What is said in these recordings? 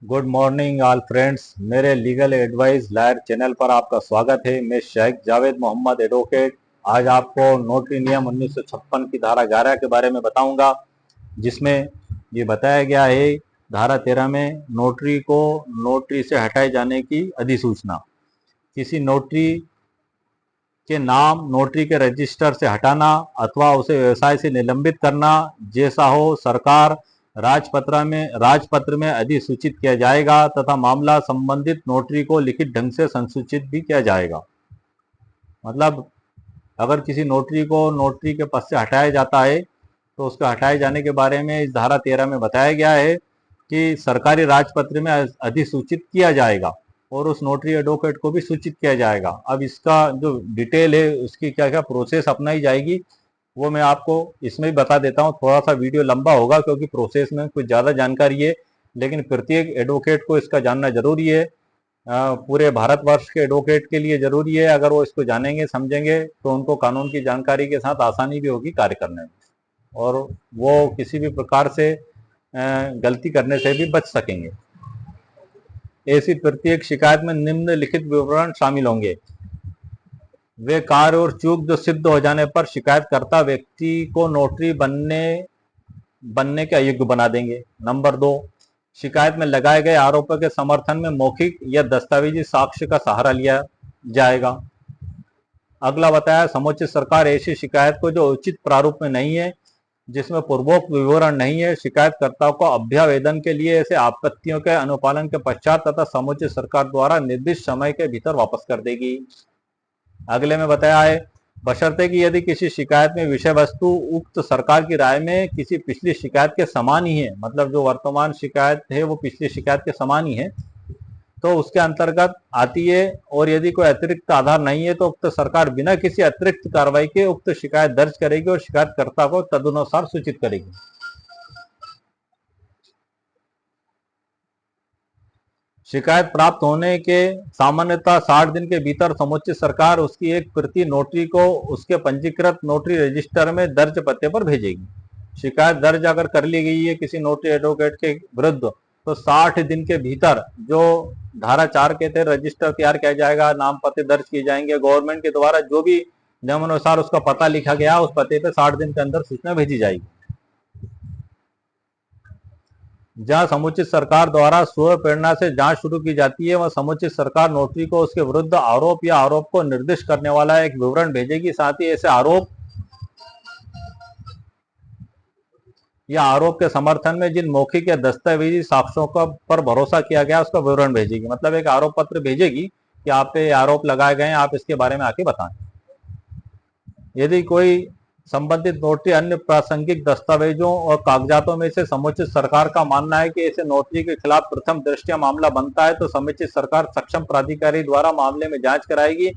Good morning all friends. मेरे legal advice lawyer channel पर आपका स्वागत है। मैं शेख जावेद मोहम्मद एडवोकेट आज आपको नोटरी नियम 1956 की धारा 11 के बारे में बताऊंगा, जिसमें ये बताया गया है धारा 13 में नोटरी को नोटरी से हटाए जाने की अधिसूचना, किसी नोटरी के नाम नोटरी के रजिस्टर से हटाना अथवा उसे व्यवसाय से निलंबित करना जैसा हो सरकार राजपत्र में अधिसूचित किया जाएगा तथा मामला संबंधित नोटरी को लिखित ढंग से संसूचित भी किया जाएगा। मतलब अगर किसी नोटरी को नोटरी के पद से हटाया जाता है तो उसके हटाए जाने के बारे में इस धारा 13 में बताया गया है कि सरकारी राजपत्र में अधिसूचित किया जाएगा और उस नोटरी एडवोकेट को भी सूचित किया जाएगा। अब इसका जो डिटेल है, उसकी क्या क्या प्रोसेस अपनाई जाएगी, वो मैं आपको इसमें भी बता देता हूँ। थोड़ा सा वीडियो लंबा होगा क्योंकि प्रोसेस में कुछ ज़्यादा जानकारी है, लेकिन प्रत्येक एडवोकेट को इसका जानना जरूरी है। पूरे भारतवर्ष के एडवोकेट के लिए जरूरी है। अगर वो इसको जानेंगे समझेंगे तो उनको कानून की जानकारी के साथ आसानी भी होगी कार्य करने में, और वो किसी भी प्रकार से गलती करने से भी बच सकेंगे। ऐसी प्रत्येक शिकायत में निम्नलिखित विवरण शामिल होंगे। वे कार्य और चूक जो सिद्ध हो जाने पर शिकायतकर्ता व्यक्ति को नोटरी बनने के अयोग्य बना देंगे। नंबर 2, शिकायत में लगाए गए आरोपों के समर्थन में मौखिक या दस्तावेजी साक्ष्य का सहारा लिया जाएगा। अगला बताया, समुचित सरकार ऐसी शिकायत को जो उचित प्रारूप में नहीं है, जिसमें पूर्वोक्त विवरण नहीं है, शिकायतकर्ता को अभ्यावेदन के लिए ऐसे आपत्तियों के अनुपालन के पश्चात तथा समुचित सरकार द्वारा निर्दिष्ट समय के भीतर वापस कर देगी। अगले में बताया है, बशर्ते कि यदि किसी शिकायत में विषय वस्तु उक्त सरकार की राय में किसी पिछली शिकायत के समान ही है, मतलब जो वर्तमान शिकायत है वो पिछली शिकायत के समान ही है, तो उसके अंतर्गत आती है। और यदि कोई अतिरिक्त आधार नहीं है तो उक्त सरकार बिना किसी अतिरिक्त कार्रवाई के उक्त शिकायत दर्ज करेगी और शिकायतकर्ता को तदनुसार सूचित करेगी। शिकायत प्राप्त होने के सामान्यतः 60 दिन के भीतर समुचित सरकार उसकी एक प्रति नोटरी को उसके पंजीकृत नोटरी रजिस्टर में दर्ज पते पर भेजेगी। शिकायत दर्ज अगर कर ली गई है किसी नोटरी एडवोकेट के विरुद्ध तो 60 दिन के भीतर जो धारा 4 के तहत रजिस्टर तैयार किया जाएगा, नाम पते दर्ज किए जाएंगे, गवर्नमेंट के द्वारा जो भी नियमानुसार उसका पता लिखा गया उस पते पे 60 दिन के अंदर सूचना भेजी जाएगी। जहां समुचित सरकार द्वारा स्व प्रेरणा से जांच शुरू की जाती है, वह समुचित सरकार नोटरी को उसके विरुद्ध आरोप या आरोप को निर्दिष्ट करने वाला एक विवरण भेजेगी। साथ ही ऐसे आरोप या आरोप के समर्थन में जिन मौखिक या दस्तावेजी साक्ष्यों का पर भरोसा किया गया उसका विवरण भेजेगी। मतलब एक आरोप पत्र भेजेगी कि आप पे आरोप लगाए गए हैं, आप इसके बारे में आके बताएं। यदि कोई संबंधित नोटरी अन्य प्रासंगिक दस्तावेजों और कागजातों में से समुचित सरकार का मानना है कि ऐसे नोटरी के खिलाफ प्रथम दृष्टया मामला बनता है, तो समुचित सरकार सक्षम प्राधिकारी द्वारा मामले में जांच कराएगी।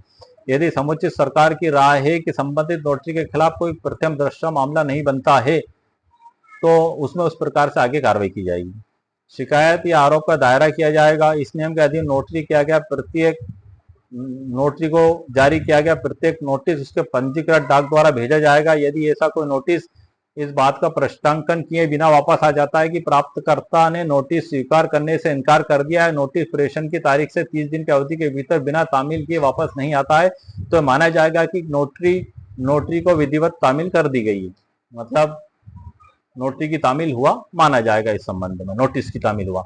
यदि समुचित सरकार की राय है कि संबंधित नोटरी के खिलाफ कोई प्रथम दृष्टया मामला नहीं बनता है तो उसमें उस प्रकार से आगे कार्रवाई की जाएगी। शिकायत या आरोप का दायरा किया जाएगा। इस नियम के अधीन नोटरी को जारी किया गया प्रत्येक नोटिस उसके पंजीकृत डाक द्वारा भेजा जाएगा। यदि ऐसा कोई नोटिस इस बात का प्रश्नांकन किए बिना वापस आ जाता है कि प्राप्तकर्ता ने नोटिस स्वीकार करने से इनकार कर दिया है, नोटिस प्रेषण की तारीख से 30 दिन की अवधि के भीतर बिना तामील किए वापस नहीं आता है, तो माना जाएगा कि नोटरी को विधिवत तामील कर दी गई है। मतलब नोटरी की तामील हुआ माना जाएगा। इस संबंध में नोटिस की तामील हुआ।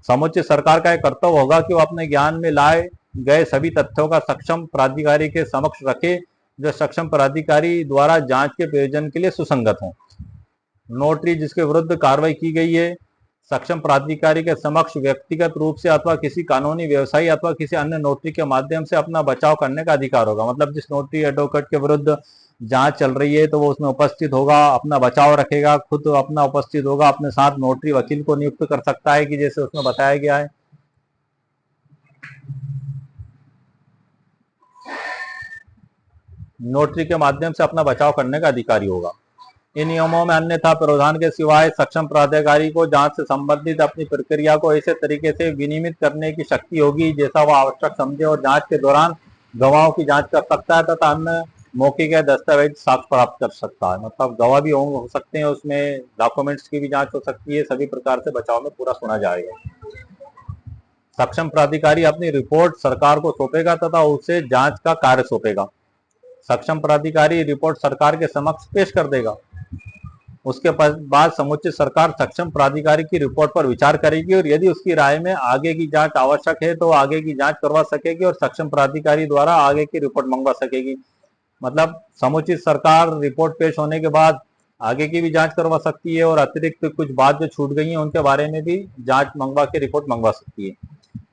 समुचित सरकार का एक कर्तव्य होगा कि वो अपने ज्ञान में लाए गए सभी तथ्यों का सक्षम प्राधिकारी के समक्ष रखे, जो सक्षम प्राधिकारी द्वारा जांच के प्रयोजन के लिए सुसंगत हों। नोटरी जिसके विरुद्ध कार्रवाई की गई है, सक्षम प्राधिकारी के समक्ष व्यक्तिगत रूप से अथवा किसी कानूनी व्यवसायी अथवा किसी अन्य नोटरी के माध्यम से अपना बचाव करने का अधिकार होगा। मतलब जिस नोटरी एडवोकेट के विरुद्ध जांच चल रही है तो वो उसमें उपस्थित होगा, अपना बचाव रखेगा, खुद अपना उपस्थित होगा, अपने साथ नोटरी वकील को नियुक्त कर सकता है कि जैसे उसमें बताया गया है। नोटरी के माध्यम से अपना बचाव करने का अधिकारी होगा। इन नियमों में अन्यथा प्रावधान के सिवाय सक्षम प्राधिकारी को जांच से संबंधित अपनी प्रक्रिया को ऐसे तरीके से विनियमित करने की शक्ति होगी जैसा वह आवश्यक समझे, और जांच के दौरान गवाहों की जांच कर सकता है तथा अन्य मौखिक या दस्तावेज साक्ष्य प्राप्त कर सकता है। मतलब गवाह भी हो सकते हैं, उसमें डॉक्यूमेंट्स की भी जांच हो सकती है। सभी प्रकार से बचाव में पूरा सुना जाएगा। सक्षम प्राधिकारी अपनी रिपोर्ट सरकार को सौंपेगा तथा उसे जांच का कार्य सौंपेगा। सक्षम प्राधिकारी रिपोर्ट सरकार के समक्ष पेश कर देगा। उसके बाद समुचित सरकार सक्षम प्राधिकारी की रिपोर्ट पर विचार करेगी और यदि उसकी राय में आगे की जांच आवश्यक है तो आगे की जांच करवा सकेगी और सक्षम प्राधिकारी द्वारा आगे की रिपोर्ट मंगवा सकेगी। मतलब समुचित सरकार रिपोर्ट पेश होने के बाद आगे की भी जांच करवा सकती है और अतिरिक्त कुछ बात जो छूट गई है उनके बारे में भी जांच मंगवा के रिपोर्ट मंगवा सकती है।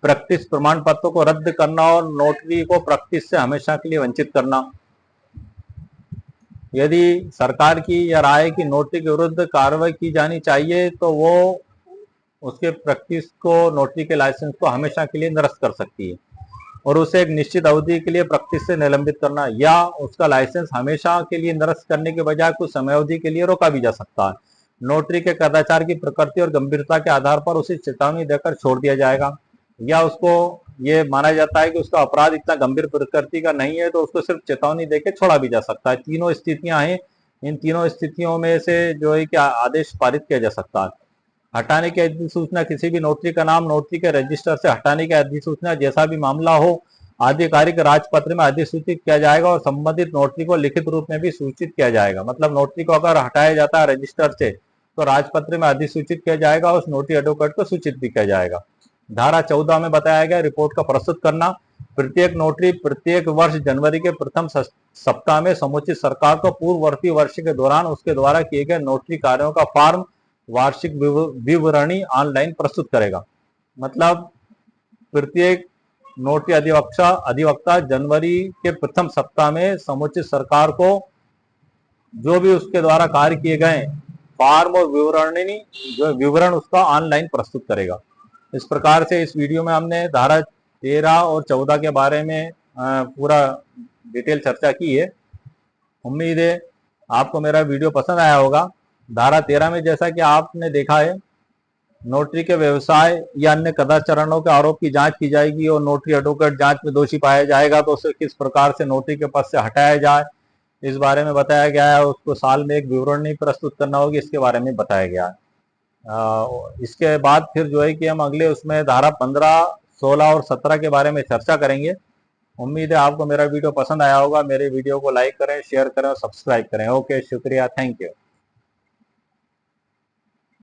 प्रैक्टिस प्रमाण पत्र को रद्द करना और नोटरी को प्रैक्टिस से हमेशा के लिए वंचित करना। यदि सरकार की या राय की नोटरी के विरुद्ध कार्रवाई की जानी चाहिए तो वो उसके प्रैक्टिस को, नोटरी के लाइसेंस को हमेशा के लिए निरस्त कर सकती है और उसे एक निश्चित अवधि के लिए प्रैक्टिस से निलंबित करना या उसका लाइसेंस हमेशा के लिए निरस्त करने के बजाय कुछ समय अवधि के लिए रोका भी जा सकता है। नोटरी के कदाचार की प्रकृति और गंभीरता के आधार पर उसे चेतावनी देकर छोड़ दिया जाएगा, या उसको ये माना जाता है कि उसका अपराध इतना गंभीर प्रकृति का नहीं है तो उसको सिर्फ चेतावनी देकर छोड़ा भी जा सकता है। तीनों स्थितियां हैं, इन तीनों स्थितियों में से जो है कि आदेश पारित किया जा सकता है। हटाने की अधिसूचना, किसी भी नोटरी का नाम नोटरी के रजिस्टर से हटाने की अधिसूचना जैसा भी मामला हो आधिकारिक राजपत्र में अधिसूचित किया जाएगा और संबंधित नोटरी को लिखित रूप में भी सूचित किया जाएगा। मतलब नोटरी को अगर हटाया जाता है रजिस्टर से तो राजपत्र में अधिसूचित किया जाएगा और उस नोटरी एडवोकेट को सूचित भी किया जाएगा। धारा 14 में बताया गया रिपोर्ट का प्रस्तुत करना। प्रत्येक नोटरी प्रत्येक वर्ष जनवरी के प्रथम सप्ताह में समुचित सरकार को पूर्ववर्ती वर्ष के दौरान उसके द्वारा किए गए नोटरी कार्यों का फॉर्म वार्षिक विवरणी ऑनलाइन प्रस्तुत करेगा। मतलब प्रत्येक नोटरी अधिवक्ता जनवरी के प्रथम सप्ताह में समुचित सरकार को जो भी उसके द्वारा कार्य किए गए फॉर्म और विवरणी, जो विवरण उसका ऑनलाइन प्रस्तुत करेगा। इस प्रकार से इस वीडियो में हमने धारा 13 और 14 के बारे में पूरा डिटेल चर्चा की है। उम्मीद है आपको मेरा वीडियो पसंद आया होगा। धारा 13 में जैसा कि आपने देखा है, नोटरी के व्यवसाय या अन्य कदाचारों के आरोप की जांच की जाएगी और नोटरी एडवोकेट जांच में दोषी पाया जाएगा तो उसे किस प्रकार से नोटरी के पद से हटाया जाए इस बारे में बताया गया है। उसको साल में एक विवरणी प्रस्तुत करना होगी, इसके बारे में बताया गया है। इसके बाद फिर जो है कि हम अगले उसमें धारा 15, 16 और 17 के बारे में चर्चा करेंगे। उम्मीद है आपको मेरा वीडियो पसंद आया होगा। मेरे वीडियो को लाइक करें, शेयर करें और सब्सक्राइब करें। ओके, शुक्रिया, थैंक यू।